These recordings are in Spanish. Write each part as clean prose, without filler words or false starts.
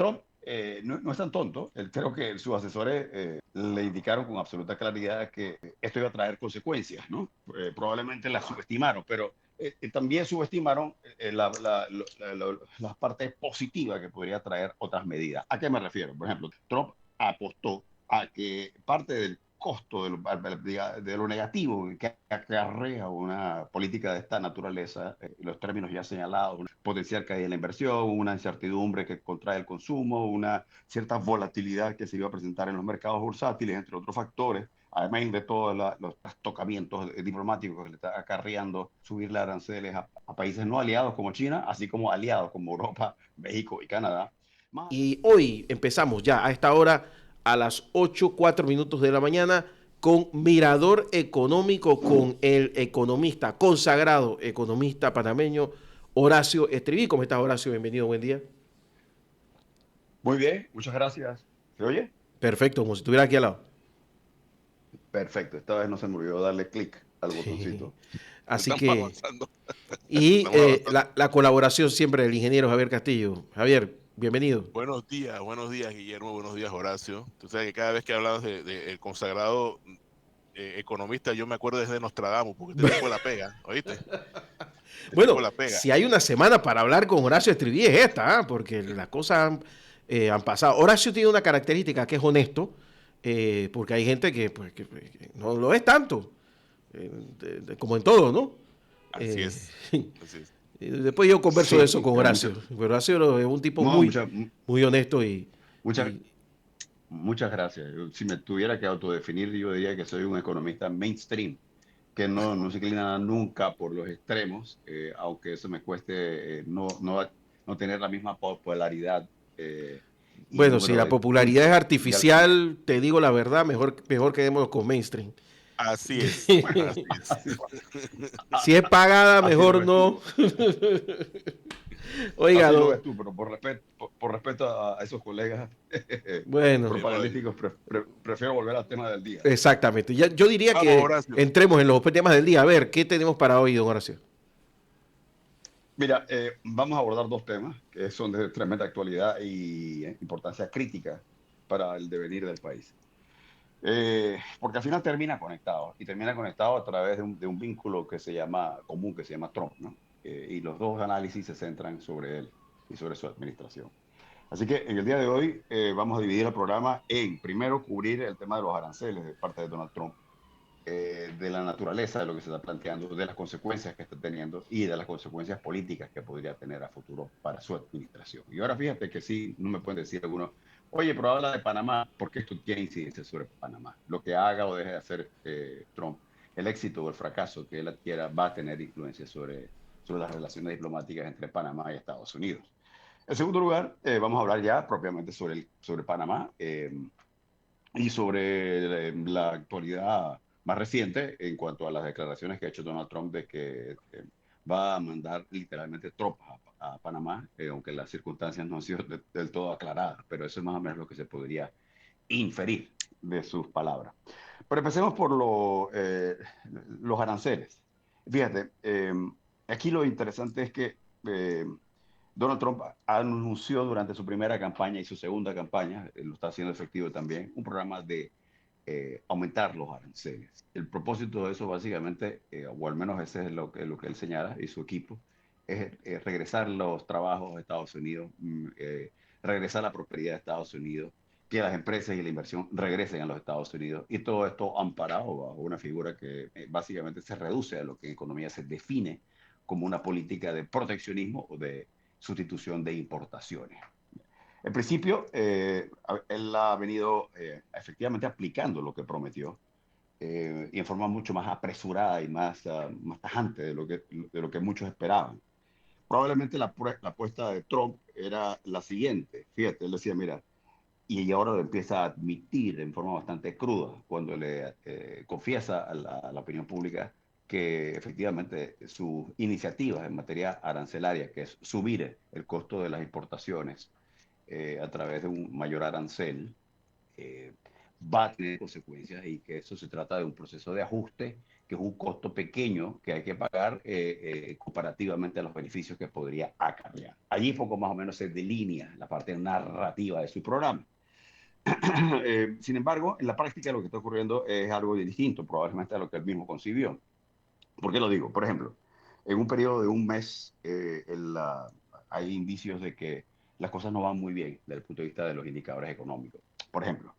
Trump no es tan tonto. Creo que sus asesores le indicaron con absoluta claridad que esto iba a traer consecuencias, ¿no? Probablemente las subestimaron, pero también subestimaron la parte positiva que podría traer otras medidas. ¿A qué me refiero? Por ejemplo, Trump apostó a que parte del costo de lo negativo que acarrea una política de esta naturaleza, los términos ya señalados, una potencial caída de la inversión, una incertidumbre que contrae el consumo, una cierta volatilidad que se iba a presentar en los mercados bursátiles, entre otros factores, además de todos los trastocamientos diplomáticos que le está acarreando subirle aranceles a países no aliados como China, así como aliados como Europa, México y Canadá. Y hoy empezamos ya a esta hora, a las 8:04 de la mañana, con Mirador Económico, con el economista, consagrado economista panameño, Horacio Estriví. ¿Cómo estás, Horacio? Bienvenido, buen día. Muy bien, muchas gracias. ¿Se oye? Perfecto, como si estuviera aquí al lado. Perfecto, esta vez no se me olvidó darle clic al botoncito. Así Estamos que, avanzando. y Estamos avanzando. la colaboración siempre del ingeniero Javier Castillo. Javier, bienvenido. Buenos días, Guillermo, buenos días, Horacio. Tú sabes que cada vez que hablamos de el consagrado economista, yo me acuerdo desde Nostradamus, porque este tipo la pega, ¿oíste? Este tipo Bueno, la pega. si hay una semana para hablar con Horacio Estriví es esta, ¿ah? Porque las cosas han pasado. Horacio tiene una característica que es honesto, porque hay gente que no lo es tanto, como en todo, ¿no? Así Eh, es, así es. Después yo converso de Sí, eso con Horacio. Pero Horacio es un tipo no, muy, muy honesto muchas, y muchas gracias. Si me tuviera que autodefinir, yo diría que soy un economista mainstream, que no se inclina nunca por los extremos, aunque eso me cueste no tener la misma popularidad y bueno, si número la de popularidad es tweets artificial, te digo la verdad, mejor quedémonos con mainstream. Así es, así es. así, Si es pagada, así lo mejor ves tú. no. Oiga, Así lo ves tú, pero por respeto a esos colegas bueno, No, propagandísticos, prefiero volver al tema del día. exactamente. Yo diría vamos, que Horacio. entremos en los temas del día. A ver, ¿qué tenemos para hoy, don Horacio? Mira, vamos a abordar dos temas que son de tremenda actualidad y importancia crítica para el devenir del país. Porque al final termina conectado y termina conectado a través de un vínculo que se llama común, que se llama Trump, ¿no? Y los dos análisis se centran sobre él y sobre su administración. Así que en el día de hoy vamos a dividir el programa en, primero, cubrir el tema de los aranceles de parte de Donald Trump, de la naturaleza de lo que se está planteando, de las consecuencias que está teniendo y de las consecuencias políticas que podría tener a futuro para su administración. Y ahora fíjate que sí, no me pueden decir algunos, oye, pero habla de Panamá, porque esto tiene incidencia sobre Panamá. Lo que haga o deje de hacer Trump, el éxito o el fracaso que él adquiera va a tener influencia sobre las relaciones diplomáticas entre Panamá y Estados Unidos. En segundo lugar, vamos a hablar ya propiamente sobre Panamá y sobre la actualidad más reciente en cuanto a las declaraciones que ha hecho Donald Trump de que va a mandar literalmente tropas a Panamá, aunque las circunstancias no han sido del todo aclaradas, pero eso es más o menos lo que se podría inferir de sus palabras. Pero empecemos por los aranceles. Fíjate, aquí lo interesante es que Donald Trump anunció durante su primera campaña y su segunda campaña, lo está haciendo efectivo también, un programa de aumentar los aranceles. El propósito de eso básicamente, o al menos ese es lo que él señala y su equipo, es regresar los trabajos a Estados Unidos, regresar la prosperidad de Estados Unidos, que las empresas y la inversión regresen a los Estados Unidos y todo esto amparado bajo una figura que básicamente se reduce a lo que en economía se define como una política de proteccionismo o de sustitución de importaciones. En principio, él ha venido efectivamente aplicando lo que prometió y en forma mucho más apresurada y más tajante de lo que muchos esperaban. Probablemente la apuesta de Trump era la siguiente. Fíjate, él decía, mira, y ahora lo empieza a admitir en forma bastante cruda cuando le confiesa a la opinión pública que efectivamente sus iniciativas en materia arancelaria, que es subir el costo de las importaciones a través de un mayor arancel, eh, va a tener consecuencias y que eso se trata de un proceso de ajuste que es un costo pequeño que hay que pagar comparativamente a los beneficios que podría acarrear. Allí poco más o menos se delinea la parte narrativa de su programa. Sin embargo, en la práctica lo que está ocurriendo es algo distinto, probablemente a lo que él mismo concibió. ¿Por qué lo digo? Por ejemplo, en un periodo de un mes hay indicios de que las cosas no van muy bien desde el punto de vista de los indicadores económicos. Por ejemplo,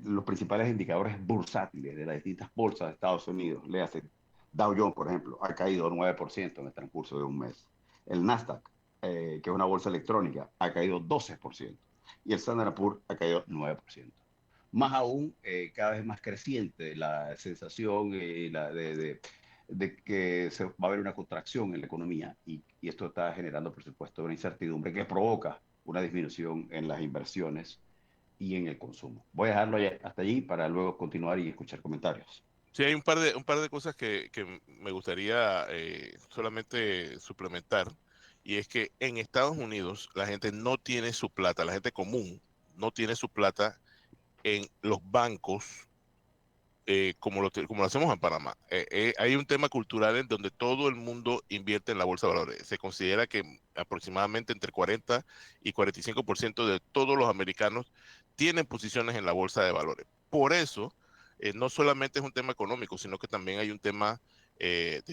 los principales indicadores bursátiles de las distintas bolsas de Estados Unidos, le hace Dow Jones, por ejemplo, ha caído 9% en el transcurso de un mes. El Nasdaq, que es una bolsa electrónica, ha caído 12%. Y el Standard Poor's ha caído 9%. Más aún, cada vez más creciente la sensación de que va a haber una contracción en la economía y esto está generando, por supuesto, una incertidumbre que provoca una disminución en las inversiones y en el consumo. Voy a dejarlo hasta allí para luego continuar y escuchar comentarios. Sí, hay un par de cosas que me gustaría solamente suplementar, y es que en Estados Unidos la gente no tiene su plata, la gente común no tiene su plata en los bancos como lo hacemos en Panamá. Hay un tema cultural en donde todo el mundo invierte en la bolsa de valores. Se considera que aproximadamente entre 40 y 45% de todos los americanos tienen posiciones en la bolsa de valores. Por eso, no solamente es un tema económico, sino que también hay un tema de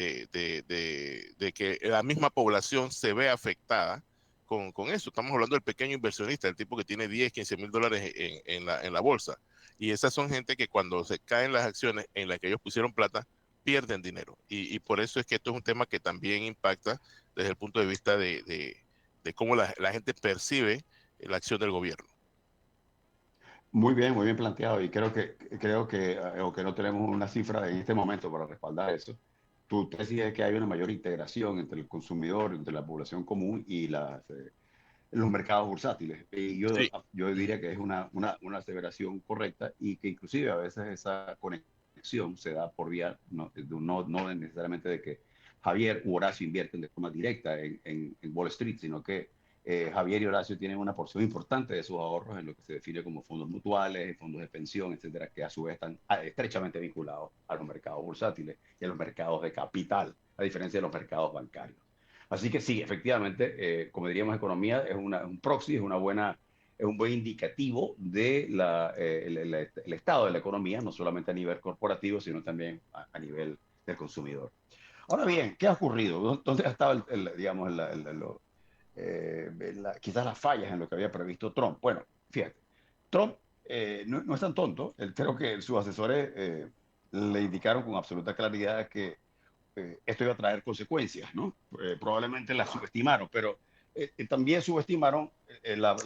que la misma población se ve afectada con eso. Estamos hablando del pequeño inversionista, el tipo que tiene 10, 15 mil dólares en la bolsa. Y esas son gente que cuando se caen las acciones en las que ellos pusieron plata, pierden dinero. Y por eso es que esto es un tema que también impacta desde el punto de vista de cómo la gente percibe la acción del gobierno. Muy bien planteado y aunque no tenemos una cifra en este momento para respaldar eso, tú decides que hay una mayor integración entre el consumidor, entre la población común y los mercados bursátiles. Y Sí. yo diría que es una aseveración correcta y que inclusive a veces esa conexión se da por vía, no necesariamente de que Javier u Horacio invierten de forma directa en Wall Street, sino que Javier y Horacio tienen una porción importante de sus ahorros en lo que se define como fondos mutuales, fondos de pensión, etcétera, que a su vez están estrechamente vinculados a los mercados bursátiles y a los mercados de capital, a diferencia de los mercados bancarios. Así que sí, efectivamente, como diríamos economía, un proxy, es un buen indicativo de el estado de la economía, no solamente a nivel corporativo, sino también a nivel del consumidor. Ahora bien, ¿qué ha ocurrido? ¿Dónde ha estado, digamos, quizás las fallas en lo que había previsto Trump? Bueno, fíjate, Trump no es tan tonto. Creo que sus asesores le indicaron con absoluta claridad que esto iba a traer consecuencias, ¿no? Probablemente las subestimaron, pero también subestimaron la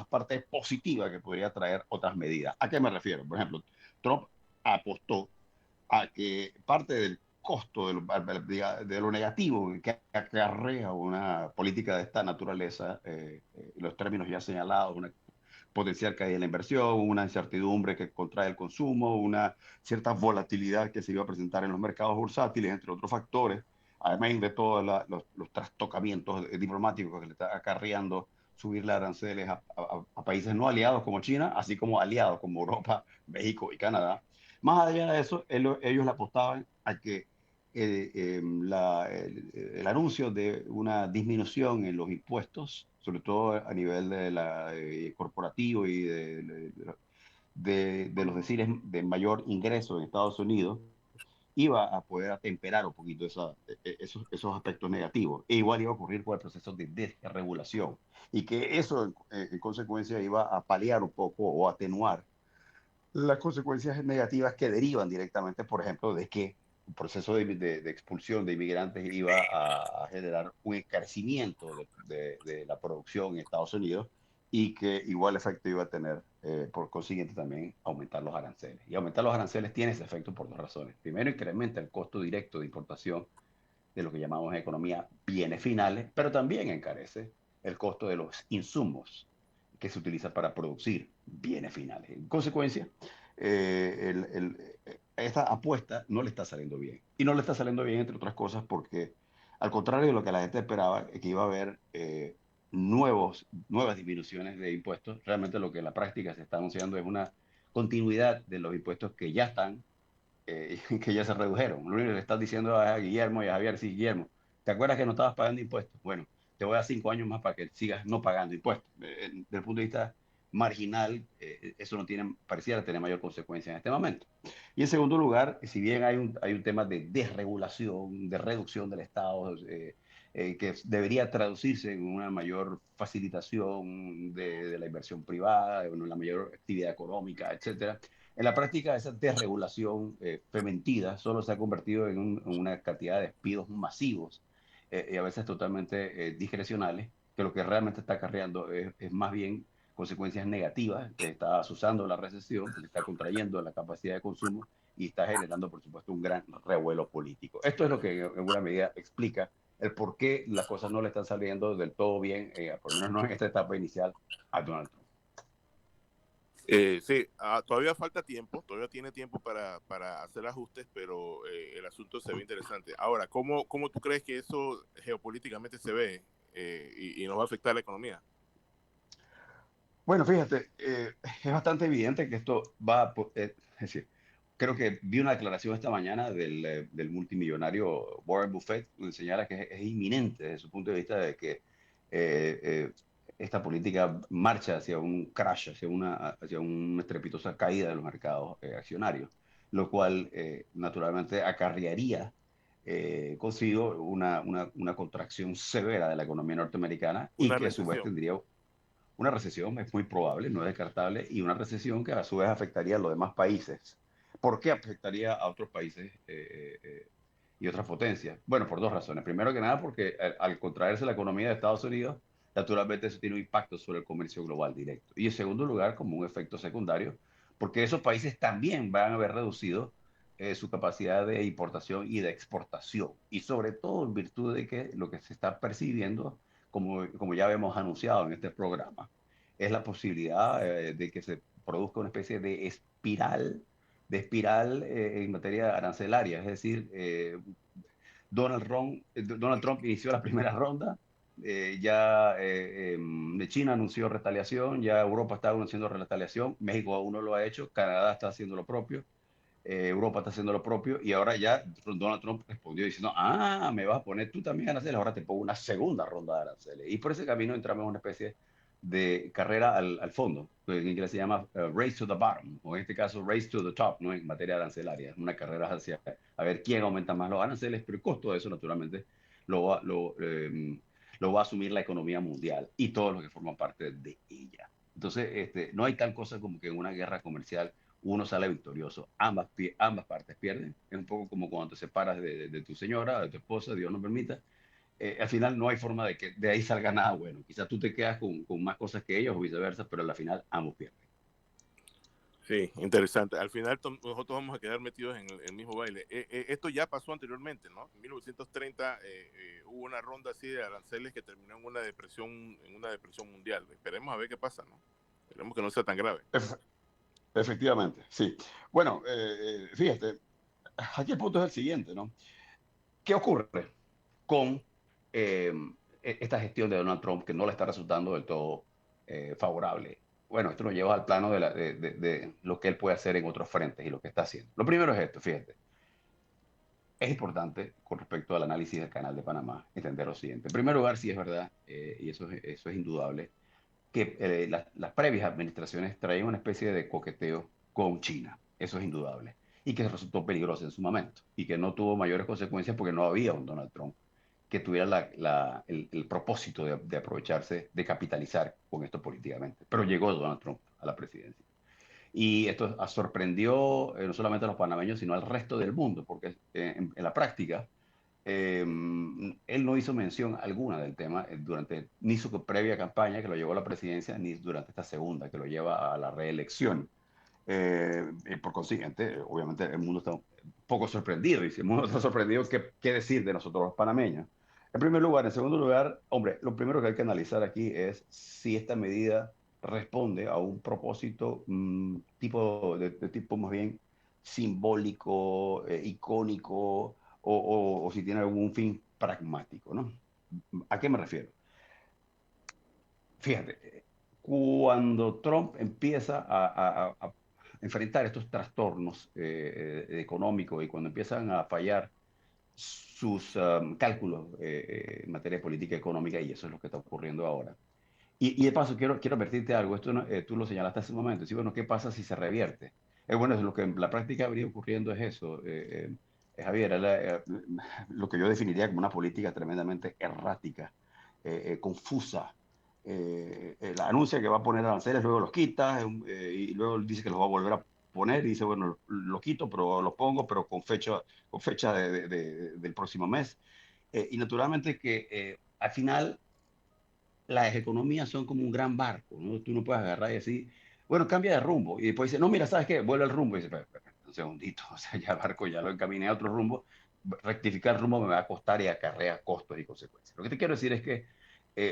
parte positiva que podría traer otras medidas. ¿A qué me refiero? Por ejemplo, Trump apostó a que parte del costo de lo negativo que acarrea una política de esta naturaleza, los términos ya señalados, una potencial caída de la inversión, una incertidumbre que contrae el consumo, una cierta volatilidad que se iba a presentar en los mercados bursátiles, entre otros factores, además de todos los trastocamientos diplomáticos que le está acarreando subirle aranceles a países no aliados como China, así como aliados como Europa, México y Canadá. Más allá de eso, ellos le apostaban a que el anuncio de una disminución en los impuestos, sobre todo a nivel corporativo y de los deciles de mayor ingreso en Estados Unidos, iba a poder atemperar un poquito esos aspectos negativos. E igual iba a ocurrir con el proceso de desregulación y que eso en consecuencia iba a paliar un poco o atenuar las consecuencias negativas que derivan directamente, por ejemplo, de que el proceso de expulsión de inmigrantes iba a generar un encarecimiento de la producción en Estados Unidos y que igual efecto iba a tener, por consiguiente, también aumentar los aranceles. Y aumentar los aranceles tiene ese efecto por dos razones. Primero, incrementa el costo directo de importación de lo que llamamos en economía bienes finales, pero también encarece el costo de los insumos que se utilizan para producir bienes finales. En consecuencia, esta apuesta no le está saliendo bien. Y no le está saliendo bien, entre otras cosas, porque al contrario de lo que la gente esperaba, que iba a haber nuevas disminuciones de impuestos, realmente lo que en la práctica se está anunciando es una continuidad de los impuestos que ya están que ya se redujeron. Lo único que le estás diciendo a Guillermo y a Javier, sí, Guillermo, ¿te acuerdas que no estabas pagando impuestos? Bueno, te voy a dar 5 años más para que sigas no pagando impuestos. Desde el punto de vista marginal, eso no tiene, pareciera tener mayor consecuencia en este momento. Y en segundo lugar, si bien hay un tema de desregulación, de reducción del Estado, que debería traducirse en una mayor facilitación de la inversión privada, en una mayor actividad económica, etcétera. En la práctica, esa desregulación fementida solo se ha convertido en una cantidad de despidos masivos y a veces totalmente discrecionales, que lo que realmente está acarreando es más bien consecuencias negativas, que está usando la recesión, que está contrayendo la capacidad de consumo y está generando, por supuesto, un gran revuelo político. Esto es lo que en alguna medida explica el por qué las cosas no le están saliendo del todo bien, por lo menos no en esta etapa inicial, a Donald Trump. Sí, todavía falta tiempo, todavía tiene tiempo para hacer ajustes, pero el asunto se ve interesante. Ahora, ¿cómo tú crees que eso geopolíticamente se ve y nos va a afectar la economía? Bueno, fíjate, es bastante evidente que esto va a, es decir, creo que vi una declaración esta mañana del multimillonario Warren Buffett, donde señala que es inminente desde su punto de vista de que esta política marcha hacia un crash, hacia una estrepitosa caída de los mercados accionarios, lo cual naturalmente acarrearía consigo una contracción severa de la economía norteamericana y Una que a su vez recesión. tendría una recesión, es muy probable, no es descartable, y una recesión que a su vez afectaría a los demás países. ¿Por qué afectaría a otros países y otras potencias? Bueno, por dos razones. Primero que nada, porque al contraerse la economía de Estados Unidos, naturalmente eso tiene un impacto sobre el comercio global directo. Y en segundo lugar, como un efecto secundario, porque esos países también van a haber reducido su capacidad de importación y de exportación. Y sobre todo en virtud de que lo que se está percibiendo como ya hemos anunciado en este programa, es la posibilidad de que se produzca una especie de espiral en materia arancelaria. Es decir, Donald Trump inició la primera ronda, de China anunció retaliación, ya Europa está anunciando retaliación, México aún no lo ha hecho, Canadá está haciendo lo propio, Europa está haciendo lo propio y ahora ya Donald Trump respondió diciendo, me vas a poner tú también aranceles, ahora te pongo una segunda ronda de aranceles. Y por ese camino entramos en una especie de carrera al fondo, que en inglés se llama race to the bottom, o en este caso race to the top, ¿no? En materia arancelaria, una carrera hacia a ver quién aumenta más los aranceles, pero el costo de eso naturalmente lo va, lo, lo va a asumir la economía mundial y todos los que forman parte de ella. Entonces, no hay tal cosa como que en una guerra comercial uno sale victorioso, ambas partes pierden. Es un poco como cuando te separas de tu señora, de tu esposa, Dios no permita. Al final no hay forma de que de ahí salga nada bueno. Quizás tú te quedas con más cosas que ellos o viceversa, pero al final ambos pierden. Sí, interesante. Al final nosotros vamos a quedar metidos en el mismo baile. Esto ya pasó anteriormente, ¿no? En 1930 hubo una ronda así de aranceles que terminó en una depresión mundial. Esperemos a ver qué pasa, ¿no? Esperemos que no sea tan grave. Efectivamente, sí. Bueno, fíjate, aquí el punto es el siguiente, ¿no? ¿Qué ocurre con esta gestión de Donald Trump que no le está resultando del todo favorable? Bueno, esto nos lleva al plano de lo que él puede hacer en otros frentes y lo que está haciendo. Lo primero es esto, fíjate. Es importante, con respecto al análisis del Canal de Panamá, entender lo siguiente. En primer lugar, sí es verdad, y eso es indudable, que las previas administraciones traían una especie de coqueteo con China. Eso es indudable. Y que resultó peligroso en su momento. Y que no tuvo mayores consecuencias porque no había un Donald Trump que tuviera el propósito de aprovecharse, de capitalizar con esto políticamente. Pero llegó Donald Trump a la presidencia. Y esto sorprendió no solamente a los panameños, sino al resto del mundo, porque en la práctica él no hizo mención alguna del tema durante ni su previa campaña que lo llevó a la presidencia, ni durante esta segunda que lo lleva a la reelección. Por consiguiente, obviamente el mundo está un poco sorprendido y si el mundo está sorprendido, ¿qué decir de nosotros los panameños? En primer lugar, en segundo lugar, hombre, lo primero que hay que analizar aquí es si esta medida responde a un propósito de tipo más bien simbólico, icónico, o si tiene algún fin pragmático, ¿no? ¿A qué me refiero? Fíjate, cuando Trump empieza enfrentar estos trastornos económicos y cuando empiezan a fallar sus cálculos en materia de política económica, y eso es lo que está ocurriendo ahora. Y de paso, quiero advertirte algo, esto tú lo señalaste hace un momento, sí, bueno, ¿qué pasa si se revierte? Bueno, es lo que en la práctica habría ocurriendo es eso, Javier, lo que yo definiría como una política tremendamente errática, confusa. Anuncia que va a poner aranceles, luego los quita, y luego dice que los va a volver a poner, y dice, bueno, lo quito, pero los pongo, pero con fecha del próximo mes. Y naturalmente que al final las economías son como un gran barco, ¿no? Tú no puedes agarrar y decir, bueno, cambia de rumbo. Y después dice, no, mira, ¿sabes qué? Vuelve al rumbo. Y dice, un segundito, o sea, ya el barco ya lo encaminé a otro rumbo. Rectificar el rumbo me va a costar y acarrea costos y consecuencias. Lo que te quiero decir es que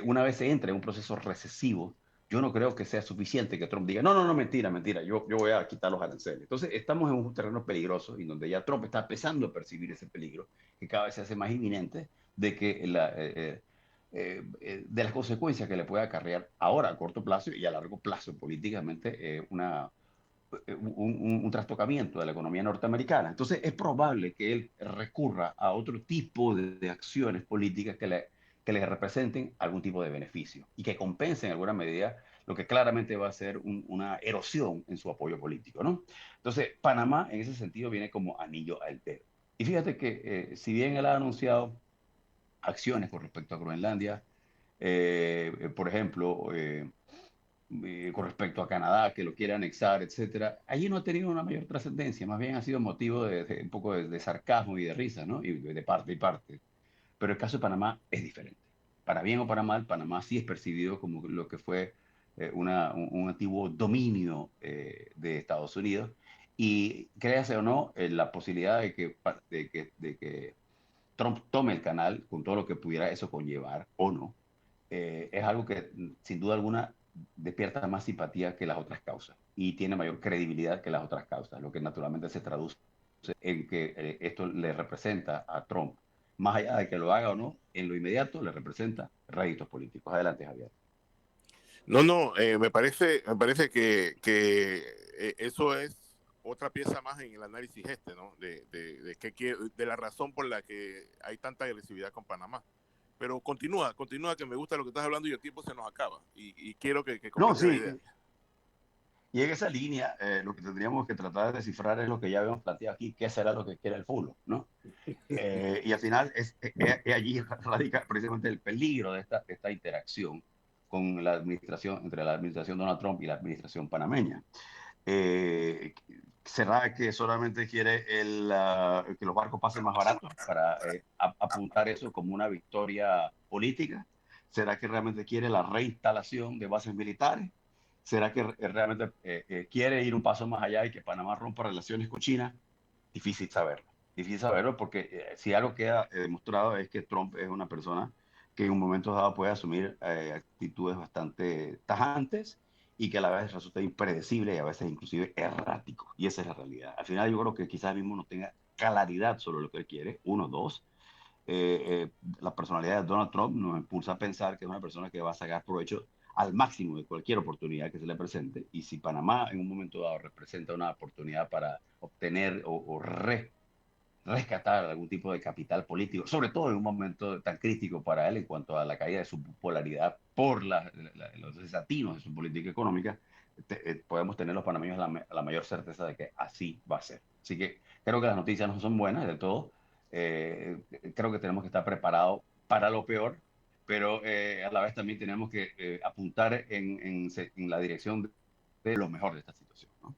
una vez se entra en un proceso recesivo, yo no creo que sea suficiente que Trump diga, no, no, no, mentira, mentira, yo voy a quitar los aranceles. Entonces, estamos en un terreno peligroso y donde ya Trump está empezando a percibir ese peligro, que cada vez se hace más inminente de que de las consecuencias que le puede acarrear ahora a corto plazo y a largo plazo políticamente un trastocamiento de la economía norteamericana. Entonces es probable que él recurra a otro tipo de acciones políticas que le representen algún tipo de beneficio y que compensen en alguna medida lo que claramente va a ser una erosión en su apoyo político, ¿no? Entonces, Panamá en ese sentido viene como anillo al dedo. Y fíjate que si bien él ha anunciado acciones con respecto a Groenlandia, por ejemplo, con respecto a Canadá, que lo quiere anexar, etcétera, allí no ha tenido una mayor trascendencia, más bien ha sido motivo de un poco de sarcasmo y de risa, ¿no? Y de parte y parte. Pero el caso de Panamá es diferente. Para bien o para mal, Panamá sí es percibido como lo que fue un antiguo dominio de Estados Unidos. Y créase o no, la posibilidad de que Trump tome el canal con todo lo que pudiera eso conllevar o no, es algo que sin duda alguna despierta más simpatía que las otras causas y tiene mayor credibilidad que las otras causas, lo que naturalmente se traduce en que esto le representa a Trump, más allá de que lo haga o no, en lo inmediato le representa réditos políticos. Adelante, Javier. No, no, me parece que eso es otra pieza más en el análisis este, ¿no? De la razón por la que hay tanta agresividad con Panamá. Pero continúa, que me gusta lo que estás hablando y el tiempo se nos acaba. Y quiero que No, comentes la sí, idea. y en esa línea, lo que tendríamos que tratar de descifrar es lo que ya habíamos planteado aquí, qué será lo que quiere el fútbol, ¿no? Y al final allí radica precisamente el peligro de esta interacción con la administración, entre la administración Donald Trump y la administración panameña. Eh, ¿Será que solamente quiere que los barcos pasen más baratos para apuntar eso como una victoria política? ¿Será que realmente quiere la reinstalación de bases militares? ¿Será que realmente quiere ir un paso más allá y que Panamá rompa relaciones con China? Difícil saberlo. Difícil saberlo porque si algo queda demostrado es que Trump es una persona que en un momento dado puede asumir actitudes bastante tajantes y que a la vez resulta impredecible y a veces inclusive errático. Y esa es la realidad. Al final yo creo que quizás mismo no tenga claridad sobre lo que él quiere. Uno, dos. La personalidad de Donald Trump nos impulsa a pensar que es una persona que va a sacar provecho al máximo de cualquier oportunidad que se le presente. Y si Panamá en un momento dado representa una oportunidad para obtener rescatar algún tipo de capital político, sobre todo en un momento tan crítico para él en cuanto a la caída de su popularidad por los desatinos de su política económica, podemos tener los panameños la mayor certeza de que así va a ser. Así que creo que las noticias no son buenas de todo. Creo que tenemos que estar preparados para lo peor, pero a la vez también tenemos que apuntar en la dirección de lo mejor de esta situación, ¿no?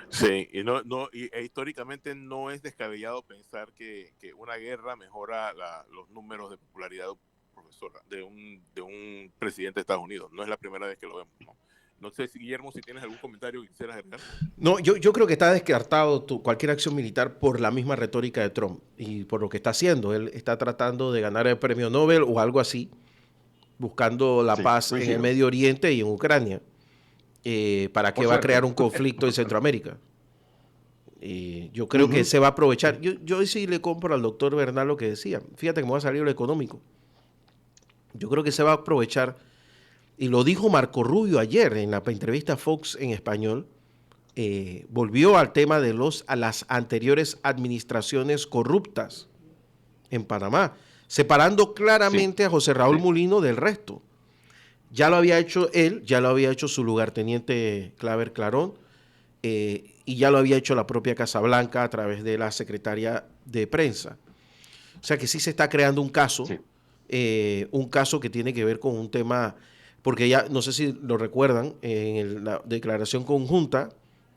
Sí, y históricamente no es descabellado pensar que una guerra mejora los números de popularidad, profesora, de un presidente de Estados Unidos. No es la primera vez que lo vemos, ¿no? No sé, Guillermo, si tienes algún comentario que quisieras agregar. No, yo creo que está descartado cualquier acción militar por la misma retórica de Trump y por lo que está haciendo. Él está tratando de ganar el premio Nobel o algo así, buscando la Sí, paz en el coincido. Medio Oriente y en Ucrania. ¿Para qué Por va a crear suerte. un conflicto en Por suerte. Centroamérica? Yo creo que se va a aprovechar. Yo sí le compro al doctor Bernal lo que decía. Fíjate que me va a salir lo económico. Yo creo que se va a aprovechar, y lo dijo Marco Rubio ayer en la entrevista a Fox en español, volvió al tema de a las anteriores administraciones corruptas en Panamá, separando Sí, claramente a José Raúl sí, Mulino del resto. Ya lo había hecho él, ya lo había hecho su lugarteniente Claver Clarón, y ya lo había hecho la propia Casa Blanca a través de la secretaria de prensa. O sea que sí se está creando sí, un caso que tiene que ver con un tema, porque ya, no sé si lo recuerdan, la declaración conjunta,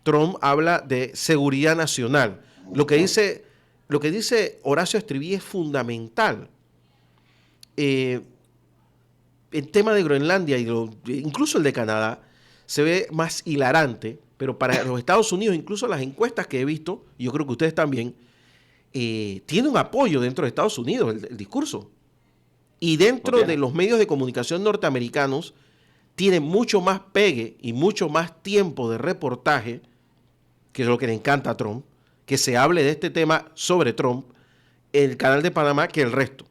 Trump habla de seguridad nacional. Lo que dice Horacio Estriví es fundamental. Eh, el tema de Groenlandia incluso el de Canadá se ve más hilarante, pero para los Estados Unidos, incluso las encuestas que he visto, y yo creo que ustedes también, tiene un apoyo dentro de Estados Unidos el discurso. Y lo dentro de tiene. los medios de comunicación norteamericanos tiene mucho más pegue y mucho más tiempo de reportaje, que es lo que le encanta a Trump, que se hable de este tema sobre Trump, el canal de Panamá, que el resto.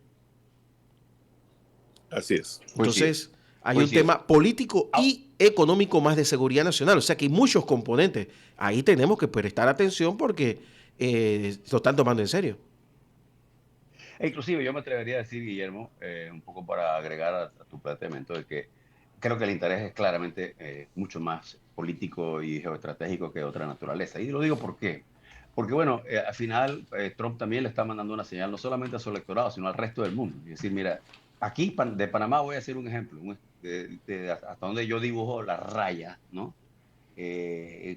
Así es. Coincido, Entonces, hay un coincido. tema político Ah, y económico más de seguridad nacional. O sea que hay muchos componentes. Ahí tenemos que prestar atención porque lo están tomando en serio. e inclusive yo me atrevería a decir, Guillermo, un poco para agregar a tu planteamiento de que creo que el interés es claramente mucho más político y geoestratégico que de otra naturaleza. Y lo digo por qué. Porque bueno, al final Trump también le está mandando una señal no solamente a su electorado, sino al resto del mundo. Es decir, mira, aquí de Panamá voy a hacer un ejemplo, de hasta donde yo dibujo la raya, ¿no?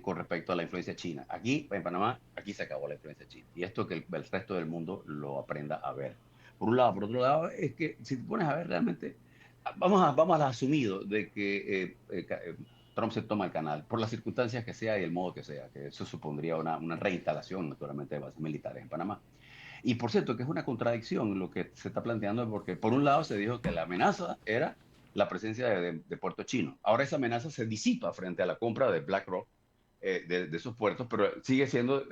Con respecto a la influencia china. Aquí, en Panamá, aquí se acabó la influencia china. Y esto que el resto del mundo lo aprenda a ver. Por un lado. Por otro lado, es que si te pones a ver realmente, vamos a asumido de que Trump se toma el canal, por las circunstancias que sea y el modo que sea, que eso supondría una reinstalación, naturalmente, de bases militares en Panamá. Y por cierto, que es una contradicción lo que se está planteando, porque por un lado se dijo que la amenaza era la presencia de puertos chinos. Ahora esa amenaza se disipa frente a la compra de BlackRock de esos puertos, pero sigue siendo,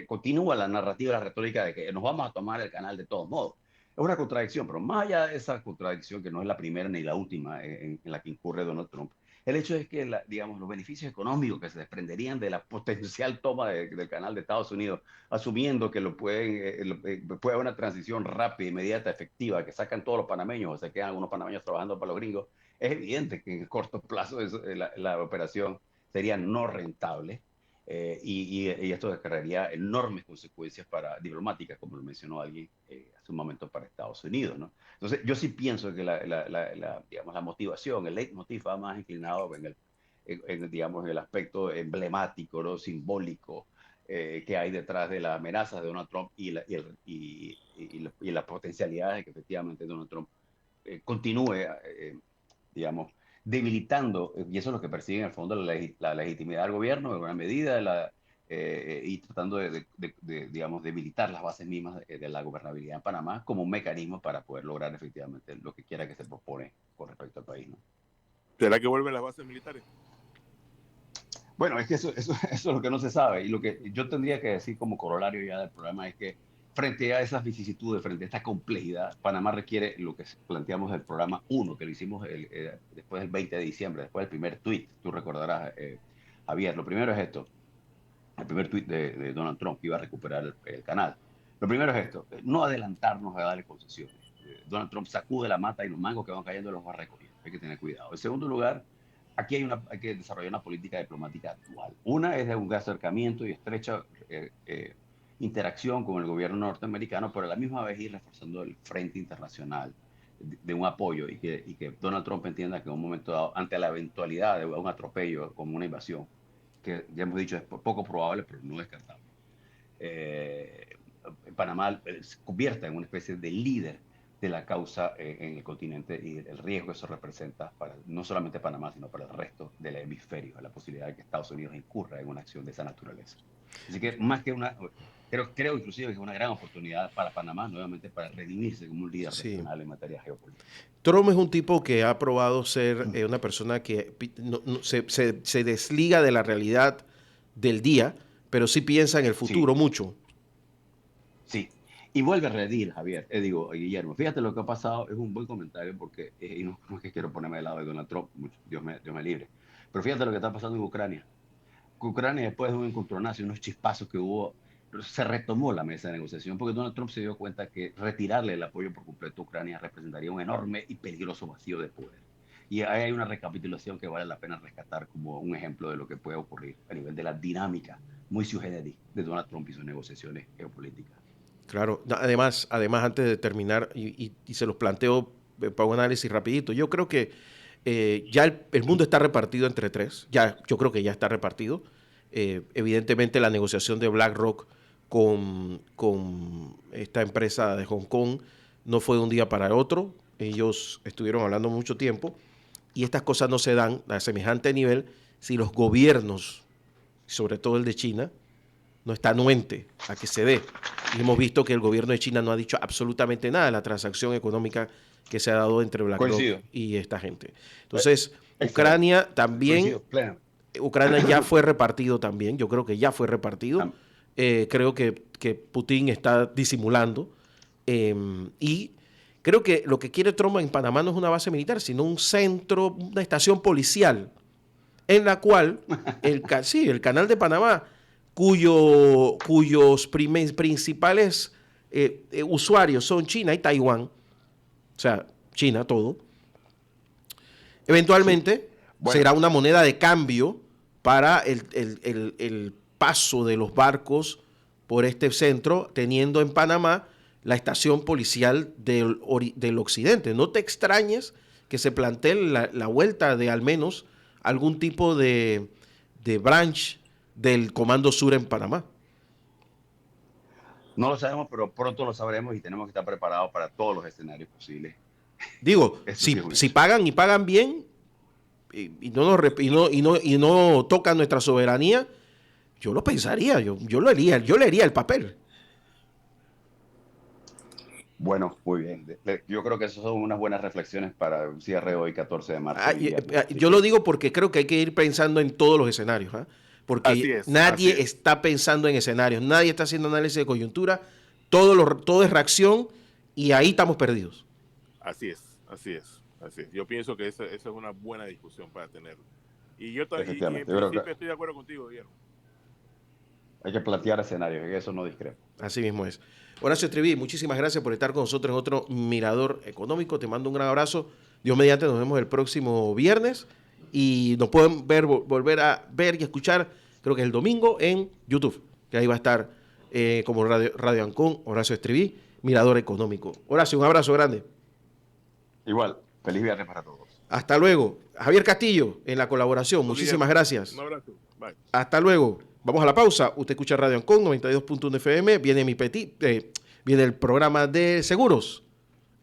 continúa la narrativa, la retórica de que nos vamos a tomar el canal de todos modos. Es una contradicción, pero más allá de esa contradicción, que no es la primera ni la última en la que incurre Donald Trump, el hecho es que, digamos, los beneficios económicos que se desprenderían de la potencial toma del canal de Estados Unidos, asumiendo que puede haber una transición rápida, inmediata, efectiva, que sacan todos los panameños o se quedan algunos panameños trabajando para los gringos, es evidente que en el corto plazo la operación sería no rentable. Y esto descargaría enormes consecuencias diplomáticas, como lo mencionó alguien hace un momento, para Estados Unidos, ¿no? Entonces, yo sí pienso que digamos, la motivación, el leitmotiv va más inclinado digamos, en el aspecto emblemático, ¿no? Simbólico, que hay detrás de las amenazas de Donald Trump y la potencialidad de que efectivamente Donald Trump continúe, digamos, debilitando, y eso es lo que persigue en el fondo la legitimidad del gobierno en alguna medida, y tratando digamos, debilitar las bases mismas de la gobernabilidad en Panamá como un mecanismo para poder lograr efectivamente lo que quiera que se propone con respecto al país, ¿no? ¿Será que vuelven las bases militares? Bueno, es que eso es lo que no se sabe. Y lo que yo tendría que decir como corolario ya del programa es que frente a esas vicisitudes, frente a esta complejidad, Panamá requiere lo que planteamos del programa uno que lo hicimos después del 20 de diciembre, después del primer tuit, tú recordarás, Javier. Lo primero es esto, el primer tuit de Donald Trump, que iba a recuperar el canal. Lo primero es esto, no adelantarnos a darle concesiones. Donald Trump sacude la mata y los mangos que van cayendo los va a recoger. Hay que tener cuidado. En segundo lugar, aquí hay que desarrollar una política diplomática dual. Una es de un acercamiento y estrecha interacción con el gobierno norteamericano, pero a la misma vez ir reforzando el frente internacional de un apoyo y que Donald Trump entienda que en un momento dado, ante la eventualidad de un atropello como una invasión, que ya hemos dicho es poco probable, pero no descartable, eh, Panamá se convierta en una especie de líder de la causa en el continente y el riesgo que eso representa para no solamente Panamá, sino para el resto del hemisferio, la posibilidad de que Estados Unidos incurra en una acción de esa naturaleza. Así que más que creo inclusive que es una gran oportunidad para Panamá nuevamente para redimirse como un líder Sí. regional en materia geopolítica. Trump es un tipo que ha probado ser una persona que se desliga de la realidad del día, pero sí piensa en el Sí, futuro mucho. sí. Y vuelve a redir, Javier, digo, Guillermo, fíjate lo que ha pasado, es un buen comentario porque, y no es que quiero ponerme del lado de Donald Trump, Dios me libre, pero fíjate lo que está pasando en Ucrania. Ucrania, después de un encontronazo y unos chispazos que hubo, se retomó la mesa de negociación porque Donald Trump se dio cuenta que retirarle el apoyo por completo a Ucrania representaría un enorme y peligroso vacío de poder. Y ahí hay una recapitulación que vale la pena rescatar como un ejemplo de lo que puede ocurrir a nivel de la dinámica muy sui generis de Donald Trump y sus negociaciones geopolíticas. Claro, además, antes de terminar, y se los planteo para un análisis rapidito, yo creo que ya el mundo está repartido entre tres, yo creo que ya está repartido. Evidentemente la negociación de BlackRock con esta empresa de Hong Kong no fue de un día para el otro, ellos estuvieron hablando mucho tiempo y estas cosas no se dan a semejante nivel si los gobiernos, sobre todo el de China, no está anuente a que se dé. Y hemos visto que el gobierno de China no ha dicho absolutamente nada de la transacción económica que se ha dado entre BlackRock Coincido. y esta gente. Entonces, Excelente. Ucrania también, Coincido, Ucrania ya fue repartido también, yo creo que ya fue repartido. Creo que Putin está disimulando. Y creo que lo que quiere Trump en Panamá no es una base militar, sino un centro, una estación policial, en la cual el canal de Panamá, cuyos principales usuarios son China y Taiwán, o sea, China todo, eventualmente será una moneda de cambio para el paso de los barcos por este centro, teniendo en Panamá la estación policial del occidente. No te extrañes que se plantee la vuelta de al menos algún tipo de branch del Comando Sur en Panamá. No lo sabemos, pero pronto lo sabremos y tenemos que estar preparados para todos los escenarios posibles. Digo, Sí si pagan y pagan bien y no tocan nuestra soberanía, yo lo pensaría, yo leería el papel. Bueno, muy bien. Yo creo que esas son unas buenas reflexiones para un cierre hoy, 14 de marzo. Yo lo digo porque creo que hay que ir pensando en todos los escenarios, ¿eh? Porque nadie está pensando en escenarios, nadie está haciendo análisis de coyuntura, todo es reacción y ahí estamos perdidos. Así es. Yo pienso que esa es una buena discusión para tener. Y yo en principio estoy de acuerdo contigo, Guillermo. Hay que plantear escenarios, en eso no discrepo. Así mismo es. Horacio Estriví, muchísimas gracias por estar con nosotros en otro Mirador Económico. Te mando un gran abrazo. Dios mediante, nos vemos el próximo viernes y nos pueden volver a ver y escuchar, creo que el domingo en YouTube, que ahí va a estar como Radio Ancón, Horacio Estriví, Mirador Económico. Horacio, un abrazo grande. Igual, feliz viernes para todos. Hasta luego. Javier Castillo en la colaboración, muchísimas gracias. Un abrazo. Bye. Hasta luego. Vamos a la pausa. Usted escucha Radio Ancón 92.1 FM. Viene viene el programa de seguros.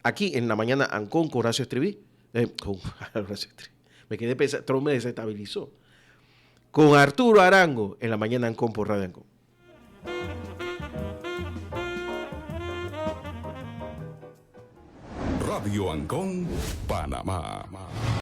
Aquí en la mañana Ancón con Horacio Estriví. Me quedé pensando, Trump me desestabilizó. Con Arturo Arango en la mañana Ancón por Radio Ancón. Radio Ancón, Panamá.